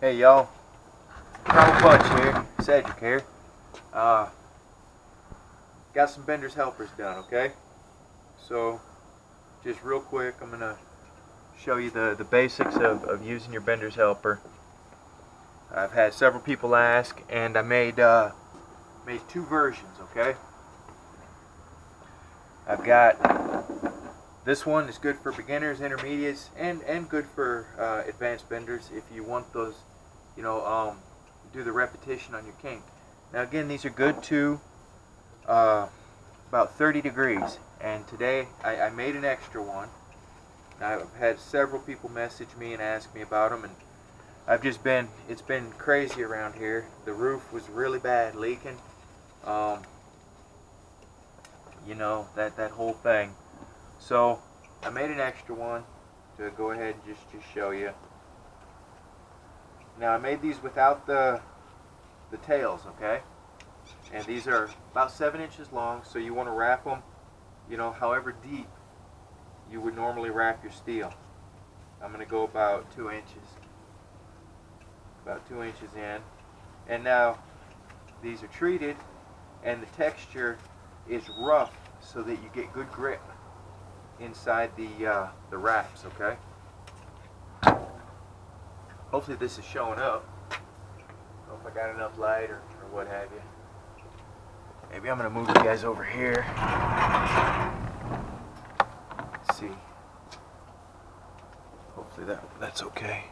Hey y'all, Power Punch here, Cedric here. Got some Benders helpers done, okay? So, just real quick, I'm gonna show you the basics of using your Benders helper. I've had several people ask, and I made two versions, okay? I've got this one is good for beginners, intermediates, and good for advanced benders if you want those, do the repetition on your kink. Now again, these are good to about 30 degrees, and today I made an extra one. I've had several people message me and ask me about them, and it's been crazy around here. The roof was really bad, leaking, that whole thing. So I made an extra one to go ahead and just show you. Now I made these without the tails, okay? And these are about 7 inches long, so you want to wrap them, however deep you would normally wrap your steel. I'm going to go about 2 inches. About 2 inches in. And now these are treated, and the texture is rough so that you get good grip inside the wraps, okay? Hopefully this is showing up. I don't know if I got enough light or what have you. Maybe I'm going to move you guys over here. Let's see. Hopefully that's okay.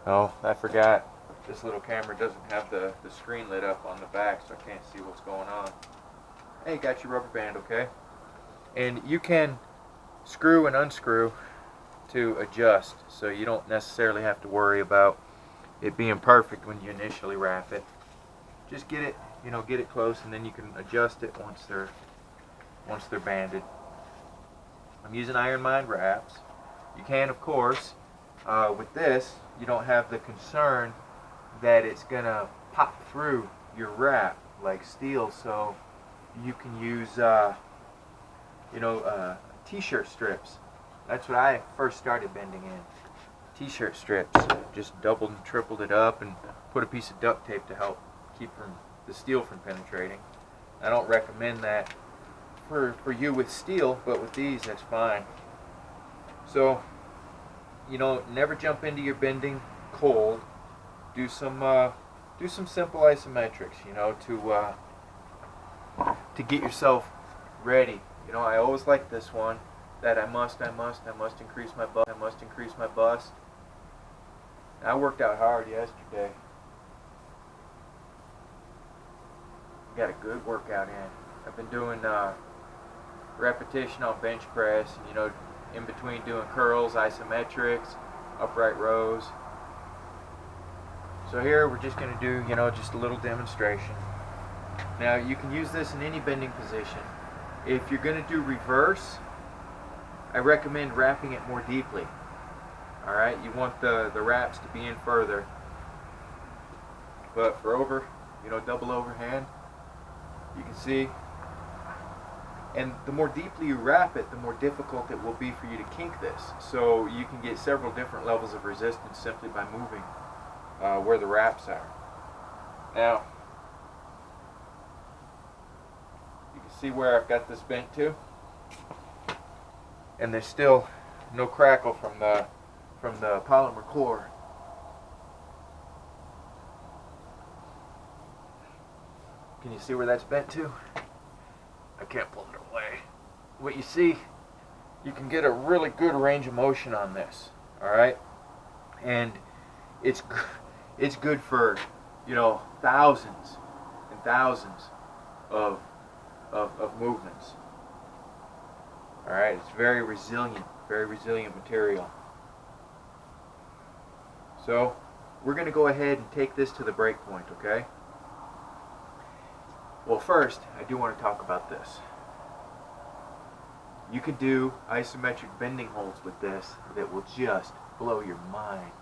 Oh, I forgot. This little camera doesn't have the screen lit up on the back, so I can't see what's going on. Hey, got your rubber band, okay? And you can screw and unscrew to adjust, so you don't necessarily have to worry about it being perfect when you initially wrap it. Just get it, get it close, and then you can adjust it once they're banded. I'm using Iron Mind wraps. You can, of course, with this, you don't have the concern that it's gonna pop through your wrap like steel, so you can use t-shirt strips. That's what I first started bending in. T-shirt strips. Just doubled and tripled it up and put a piece of duct tape to help keep the steel from penetrating. I don't recommend that for you with steel, but with these that's fine. So, never jump into your bending cold. Do some simple isometrics, to get yourself ready. I always like this one, that I must increase my bust. I must increase my bust. I worked out hard yesterday. Got a good workout in. I've been doing repetition on bench press, and, in between doing curls, isometrics, upright rows. So here we're just going to do, just a little demonstration. Now you can use this in any bending position. If you're going to do reverse, I recommend wrapping it more deeply. Alright, you want the wraps to be in further. But for over, double overhand, you can see, and the more deeply you wrap it, the more difficult it will be for you to kink this. So you can get several different levels of resistance simply by moving where the wraps are. Now, you can see where I've got this bent to, and there's still no crackle from the polymer core. Can you see where that's bent to? I can't pull it away. What you see, you can get a really good range of motion on this. All right, and it's good for thousands and thousands of movements. All right, it's very resilient material. So we're going to go ahead and take this to the break point, okay? Well, first, I do want to talk about this. You can do isometric bending holds with this that will just blow your mind.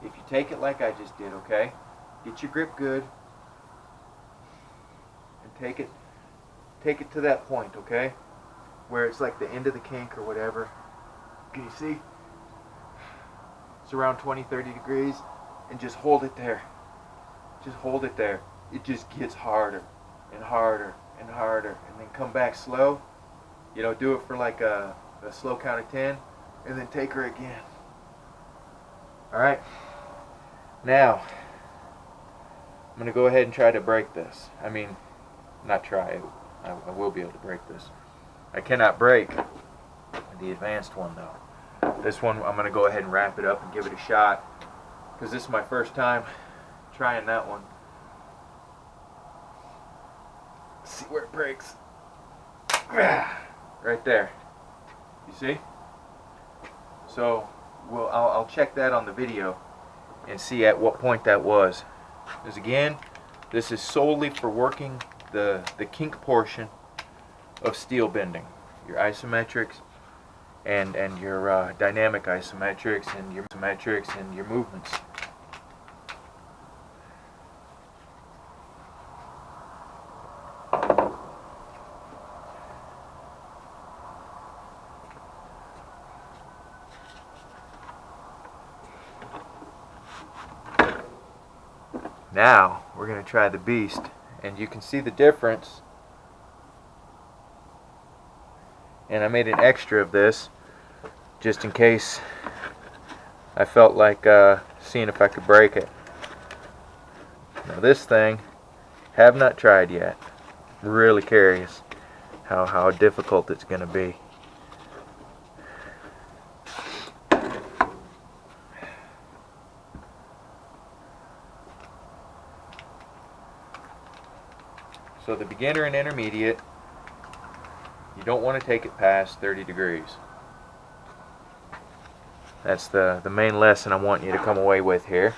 If you take it like I just did, okay? Get your grip good and take it to that point, okay? Where it's like the end of the kink or whatever. Can you see? It's around 20-30 degrees. and just hold it there. Just hold it there. It just gets harder and harder and harder, and then come back slow. You know, do it for like a slow count of 10, and then take her again. Alright, now I'm going to go ahead and try to break this. I mean, not try, I will be able to break this. I cannot break the advanced one though. This one I'm going to go ahead and wrap it up and give it a shot, because this is my first time trying that one. See where it breaks. Right there. You see? So I'll check that on the video and see at what point that was. Because again, this is solely for working the kink portion of steel bending. Your isometrics and your dynamic isometrics and your isometrics and your movements. Now we're going to try the beast, and you can see the difference. And I made an extra of this just in case I felt like seeing if I could break it. Now this thing, have not tried yet. Really curious how difficult it's going to be. So the beginner and intermediate, you don't want to take it past 30 degrees. That's the main lesson I want you to come away with here.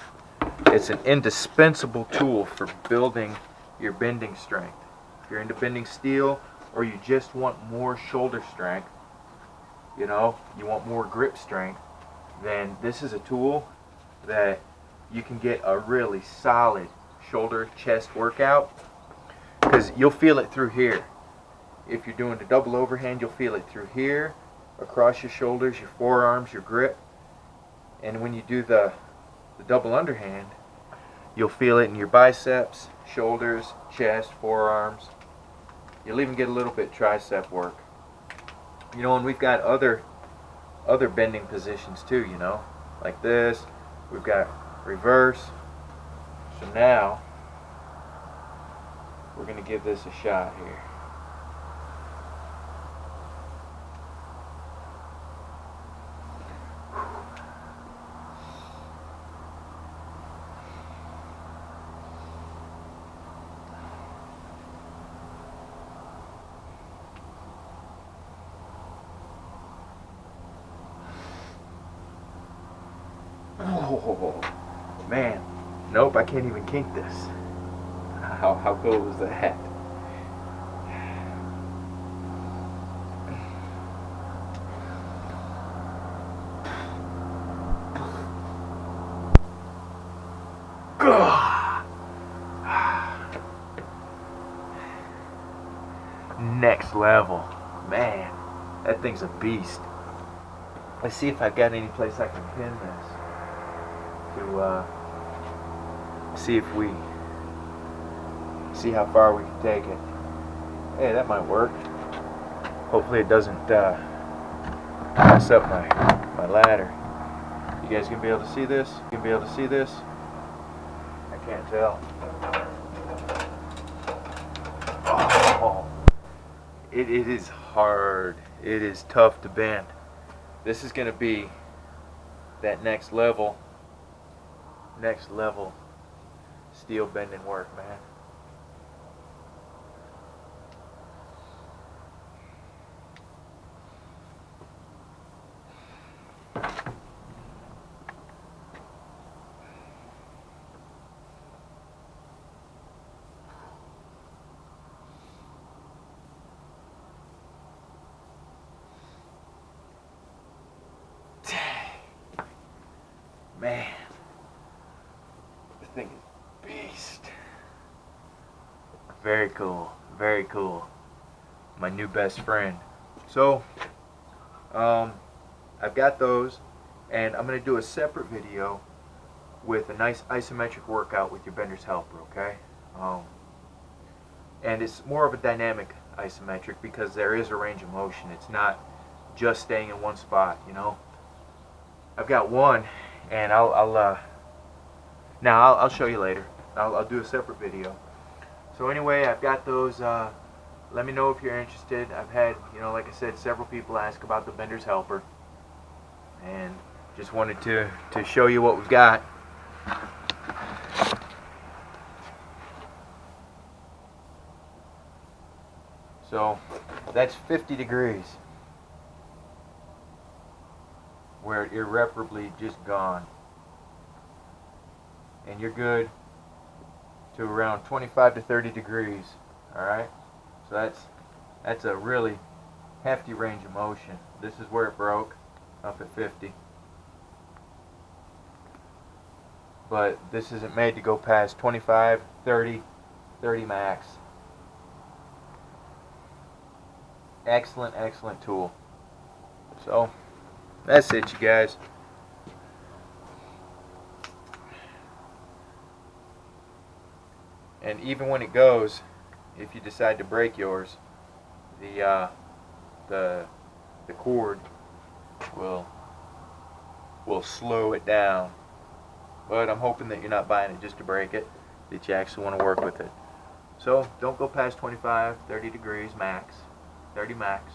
It's an indispensable tool for building your bending strength. If you're into bending steel, or you just want more shoulder strength, you know, you want more grip strength, then this is a tool that you can get a really solid shoulder chest workout, because you'll feel it through here. If you're doing the double overhand, you'll feel it through here, across your shoulders, your forearms, your grip. And when you do the double underhand, you'll feel it in your biceps, shoulders, chest, forearms. You'll even get a little bit tricep work. You know, and we've got other bending positions too, you know, like this. We've got reverse. So now we're going to give this a shot here. Oh, man. Nope, I can't even kink this. How cool was that? Next level. Man, that thing's a beast. Let's see if I've got any place I can pin this to see how far we can take it. Hey, that might work. Hopefully it doesn't mess up my ladder. You guys gonna be able to see this? You gonna be able to see this? I can't tell. Oh, it is hard. It is tough to bend. This is gonna be that next level steel bending work, man. Man, this thing is beast. Very cool, very cool. My new best friend. So, I've got those, and I'm going to do a separate video with a nice isometric workout with your bender's helper, okay? And it's more of a dynamic isometric because there is a range of motion. It's not just staying in one spot, you know. I've got one, and I'll show you later. I'll do a separate video. So anyway, I've got those. Let me know if you're interested. I've had, you know, like I said, several people ask about the bender's helper, and just wanted to show you what we've got. So that's 50 degrees, where it's irreparably just gone, and you're good to around 25 to 30 degrees. All right, so that's a really hefty range of motion. This is where it broke, up at 50, but this isn't made to go past 25, 30 max. Excellent tool. So that's it, you guys. And even when it goes, if you decide to break yours, the cord will slow it down. But I'm hoping that you're not buying it just to break it, that you actually want to work with it. So don't go past 25, 30 degrees max, 30 max.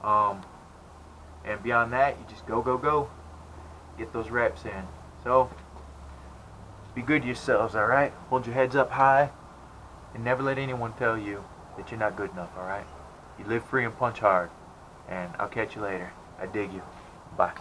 And beyond that, you just go. Get those reps in. So be good to yourselves, all right? Hold your heads up high, and never let anyone tell you that you're not good enough, all right? You live free and punch hard. And I'll catch you later. I dig you. Bye.